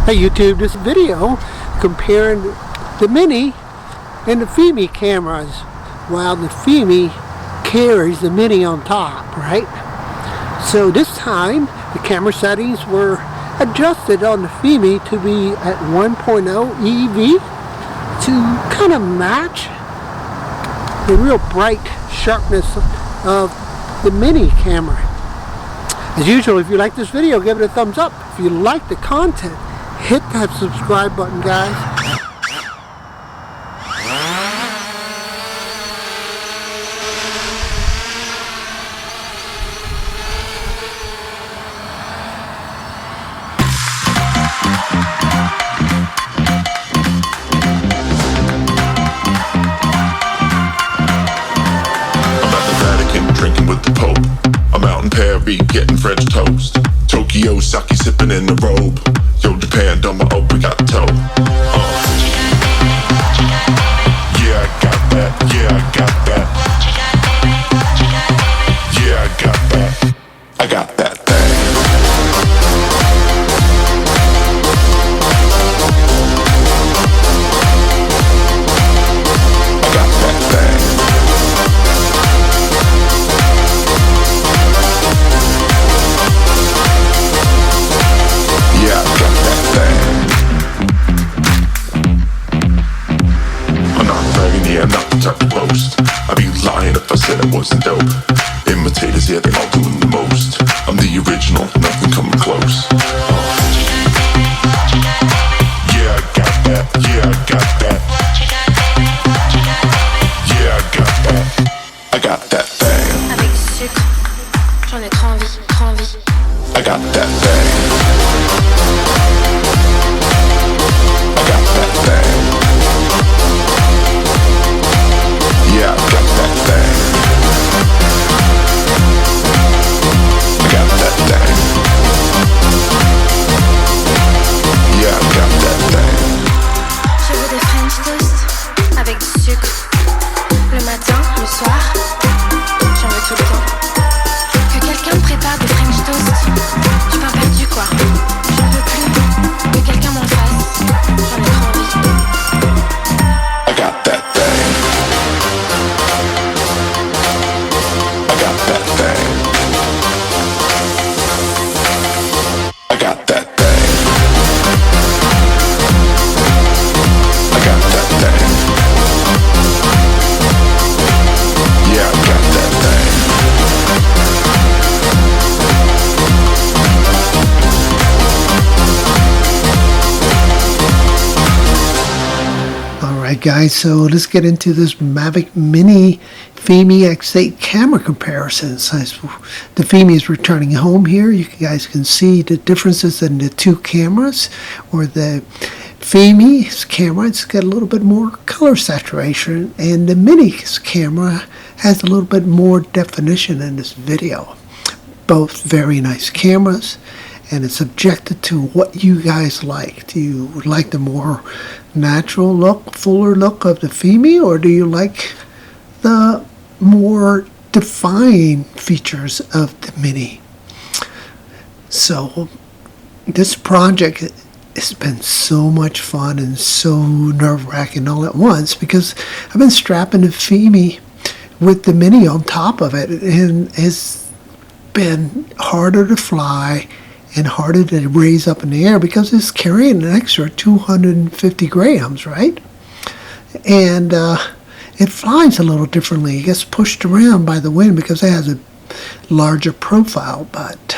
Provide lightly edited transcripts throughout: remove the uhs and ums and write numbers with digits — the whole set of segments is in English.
Hey YouTube, this video comparing the Mini and the Fimi cameras, while the Fimi carries the Mini on top, right? So this time the camera settings were adjusted on the Fimi to be at 1.0 EV to kind of match the real bright sharpness of the Mini camera. As usual, if you like this video, give it a thumbs up. If you like the content, hit that subscribe button, guys. I'm at the Vatican drinking with the Pope. I'm out in Paris getting French toast. Tokyo sake sipping in the robe. Yo, Japan, done my we got the toe. Yeah, I got that. Yeah, I got that. Yeah, I got that. I got that thing. I got that thing. Yeah, I got that thing. I'm not bragging, yeah, I'm not the type to boast. I'd be lying if I said it wasn't dope. Imitators, yeah, they all doing the most. I'm the original, nothing coming close. Yeah, I got that, yeah, I got that. Yeah, I got that. I got that thing. Avec sucre, j'en ai trop envie, trop envie. I got that thing. I got that thing. Yeah, I got that thing. I got that thing. Yeah, I got that thing. Je veux des French toast avec du sucre. Le matin, le soir, j'en veux tout le temps. Que quelqu'un me prépare des French toast. Je suis pas perdue quoi. J'en veux plus. Que quelqu'un m'en fasse. J'en ai trop envie. I got that thing. I got that thing. I got that thing. I got that thing. Yeah, I got that thing. Alright guys, so let's get into this Mavic Mini Fimi X8 camera comparison. So the Fimi is returning home here. You guys can see the differences in the two cameras. Or the Fimi's camera, it's got a little bit more color saturation, and the Mini's camera has a little bit more definition in this video. Both very nice cameras, and it's subjected to what you guys like. Do you like the more natural look, fuller look of the Fimi, or do you like the more defined features of the Mini? So this project has been so much fun and so nerve-wracking all at once, because I've been strapping the Fimi with the Mini on top of it, and it's been harder to fly and harder to raise up in the air because it's carrying an extra 250 grams, right? And it flies a little differently. It gets pushed around by the wind because it has a larger profile, but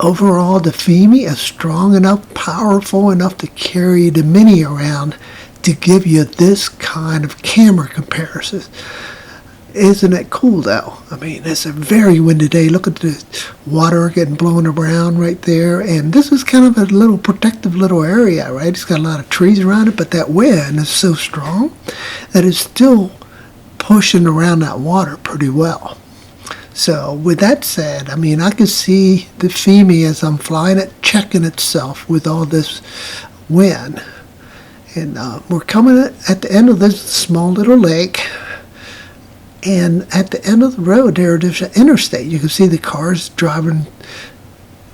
overall the Fimi is strong enough, powerful enough to carry the Mini around to give you this kind of camera comparison. Isn't it cool though? I mean, it's a very windy day. Look at the water getting blown around right there. And this is kind of a little protective little area, right? It's got a lot of trees around it, but that wind is so strong that it's still pushing around that water pretty well. So with that said, I mean, I can see the Fimi as I'm flying it, checking itself with all this wind. And we're coming at the end of this small little lake. And at the end of the road there's an interstate. You can see the cars driving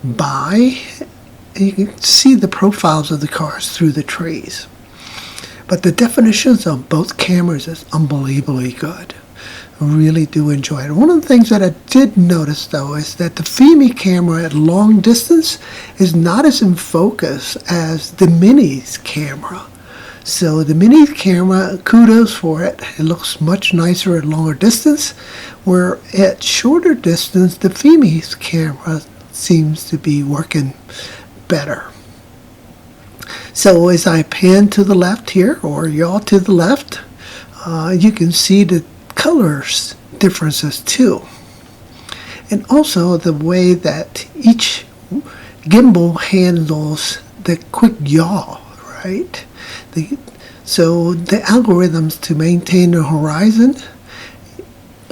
by, and you can see the profiles of the cars through the trees. But the definitions on both cameras is unbelievably good. I really do enjoy it. One of the things that I did notice, though, is that the Fimi camera at long distance is not as in focus as the Mini's camera. So the Mini camera, kudos for it. It looks much nicer at longer distance, where at shorter distance, the Fimi's camera seems to be working better. So as I pan to the left here, or yaw to the left, you can see the colors differences too. And also the way that each gimbal handles the quick yaw, right? So the algorithms to maintain the horizon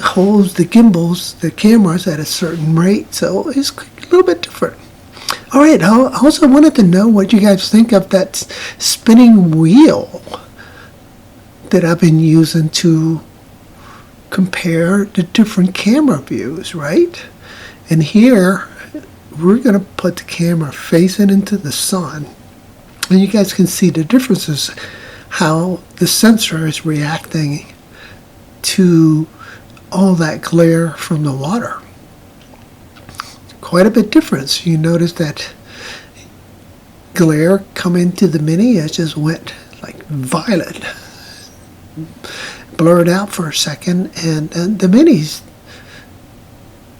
holds the gimbals, the cameras, at a certain rate, so it's a little bit different. All right, I also wanted to know what you guys think of that spinning wheel that I've been using to compare the different camera views, right? And here, we're going to put the camera facing into the sun, and you guys can see the differences, how the sensor is reacting to all that glare from the water. Quite a bit difference. You notice that glare come into the Mini, it just went like violet, blurred out for a second, and the Mini's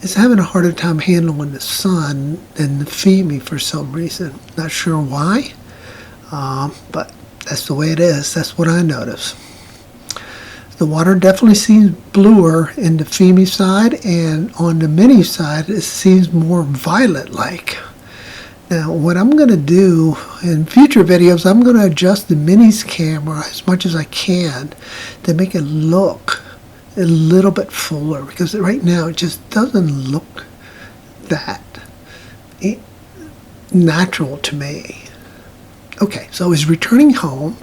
is having a harder time handling the sun than the Fimi for some reason. Not sure why, but that's the way it is. That's what I notice. The water definitely seems bluer in the Fimi side, and on the Mini side it seems more violet-like. Now what I'm going to do in future videos, I'm going to adjust the Mini's camera as much as I can to make it look a little bit fuller, because right now it just doesn't look that natural to me. Okay, so I was returning home.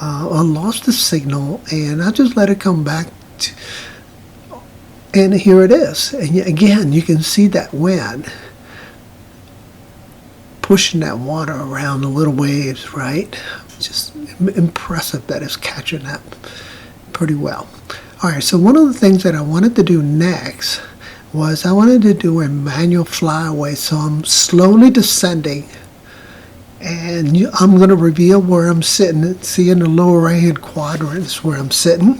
I lost the signal, and I just let it come back, and here it is. And again, you can see that wind pushing that water around the little waves, right? Just impressive that it's catching that pretty well. All right, so one of the things that I wanted to do next was I wanted to do a manual flyaway, so I'm slowly descending. And I'm going to reveal where I'm sitting. See, in the lower right-hand quadrant is where I'm sitting.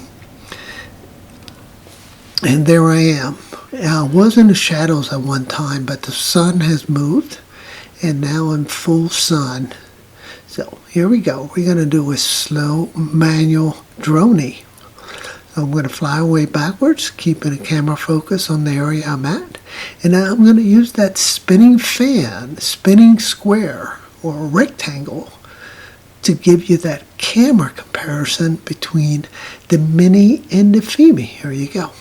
And there I am. I was in the shadows at one time, but the sun has moved, and now I'm full sun. So here we go. We're going to do a slow manual droney. So I'm going to fly away backwards, keeping the camera focus on the area I'm at. And now I'm going to use that spinning fan, spinning square, or a rectangle, to give you that camera comparison between the Mini and the Fimi. Here you go.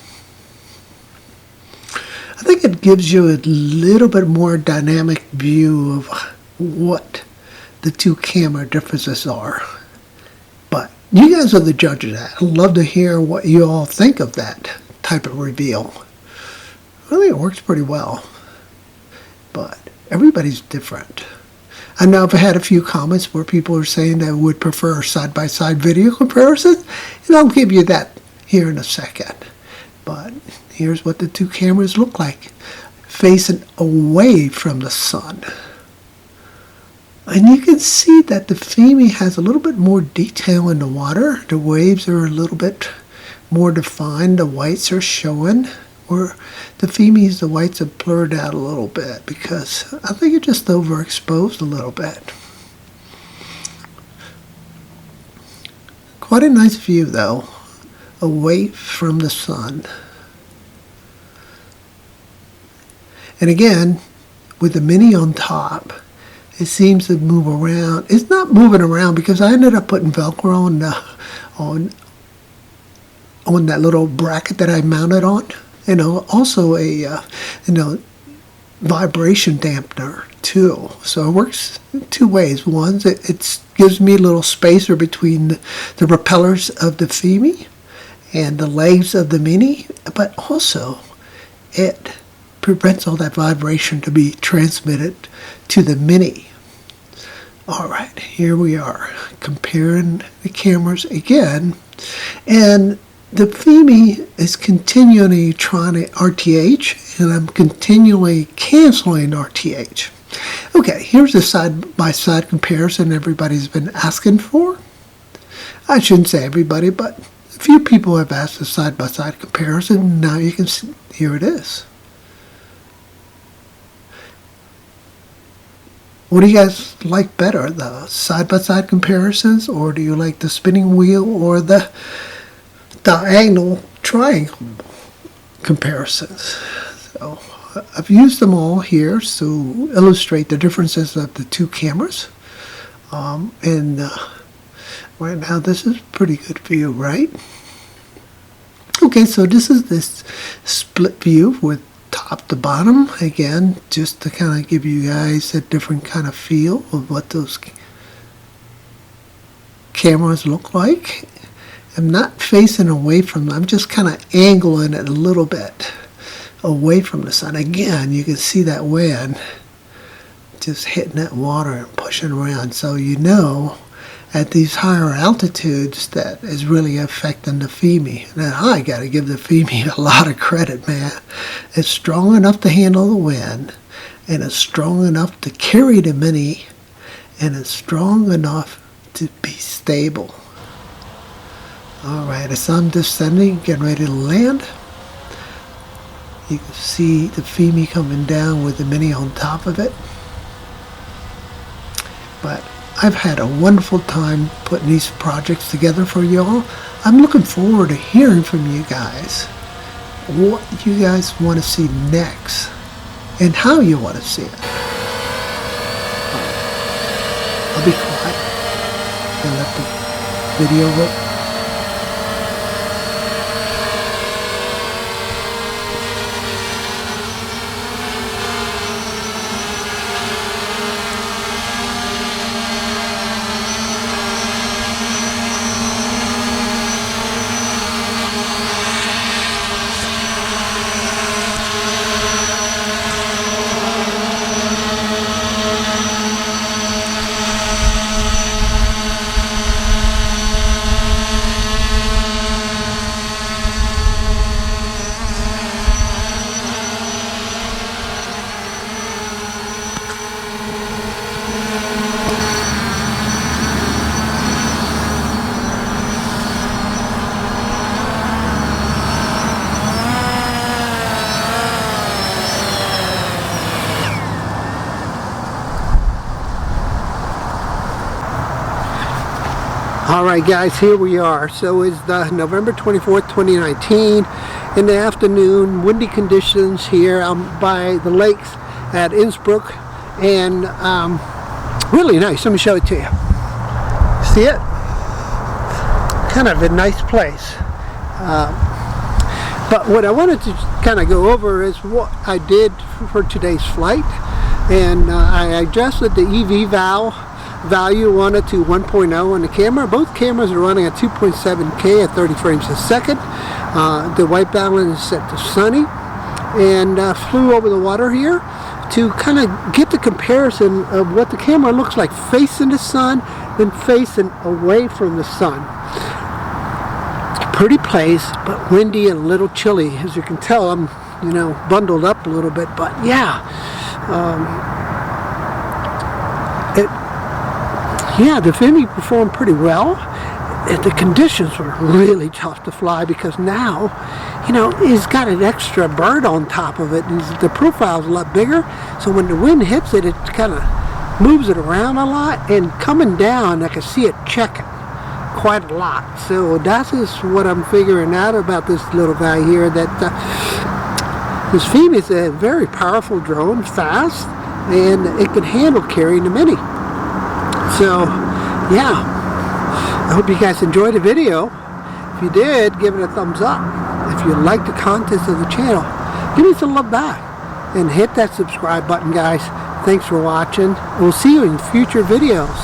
I think it gives you a little bit more dynamic view of what the two camera differences are. But you guys are the judge of that. I'd love to hear what you all think of that type of reveal. I think it works pretty well, but everybody's different. I know I've had a few comments where people are saying they would prefer side-by-side video comparisons, and I'll give you that here in a second. But here's what the two cameras look like, facing away from the sun. And you can see that the Fimi has a little bit more detail in the water. The waves are a little bit more defined. The whites are showing. Where the Fimi's, the whites have blurred out a little bit because I think it just overexposed a little bit. Quite a nice view though, away from the sun. And again, with the Mini on top, it seems to move around. It's not moving around because I ended up putting Velcro on that little bracket that I mounted on. Also a vibration dampener too. So it works two ways. One, it gives me a little spacer between the propellers of the Fimi and the legs of the Mini, but also it prevents all that vibration to be transmitted to the Mini. Alright, here we are comparing the cameras again, and the Fimi is continually trying to RTH, and I'm continually canceling RTH. Okay, here's a side-by-side comparison everybody's been asking for. I shouldn't say everybody, but a few people have asked a side-by-side comparison. Now you can see, here it is. What do you guys like better, the side-by-side comparisons, or do you like the spinning wheel or the diagonal triangle comparisons? So I've used them all here to illustrate the differences of the two cameras. Right now this is pretty good view, right? Okay, so this is this split view with top to bottom, again, just to kind of give you guys a different kind of feel of what those cameras look like. I'm not facing away from them, I'm just kind of angling it a little bit away from the sun. Again, you can see that wind just hitting that water and pushing around, so you know at these higher altitudes that is really affecting the Fimi. Now I gotta give the Fimi a lot of credit, man. It's strong enough to handle the wind, and it's strong enough to carry the Mini, and it's strong enough to be stable. Alright, as I'm descending, getting ready to land, you can see the Fimi coming down with the Mini on top of it. But I've had a wonderful time putting these projects together for y'all. I'm looking forward to hearing from you guys what you guys want to see next and how you want to see it. I'll be quiet and let the video roll. Alright guys, here we are. So it's the November 24th, 2019 in the afternoon, windy conditions here by the lakes at Innsbruck, and really nice. Let me show it to you. See it? Kind of a nice place. But what I wanted to kind of go over is what I did for today's flight, and I adjusted the EV value on it to 1.0 on the camera. Both cameras are running at 2.7K at 30 frames a second. The white balance is set to sunny, and flew over the water here to kind of get the comparison of what the camera looks like facing the sun and facing away from the sun. Pretty place, but windy and a little chilly. As you can tell, I'm bundled up a little bit, but yeah. The Fimi performed pretty well. The conditions were really tough to fly because now, it's got an extra bird on top of it. And the profile's a lot bigger, so when the wind hits it, it kind of moves it around a lot. And coming down, I can see it checking quite a lot. So that is what I'm figuring out about this little guy here. That this Fimi is a very powerful drone, fast, and it can handle carrying the Mini. So, yeah, I hope you guys enjoyed the video. If you did, give it a thumbs up. If you like the content of the channel, give me some love back. And hit that subscribe button, guys. Thanks for watching. We'll see you in future videos.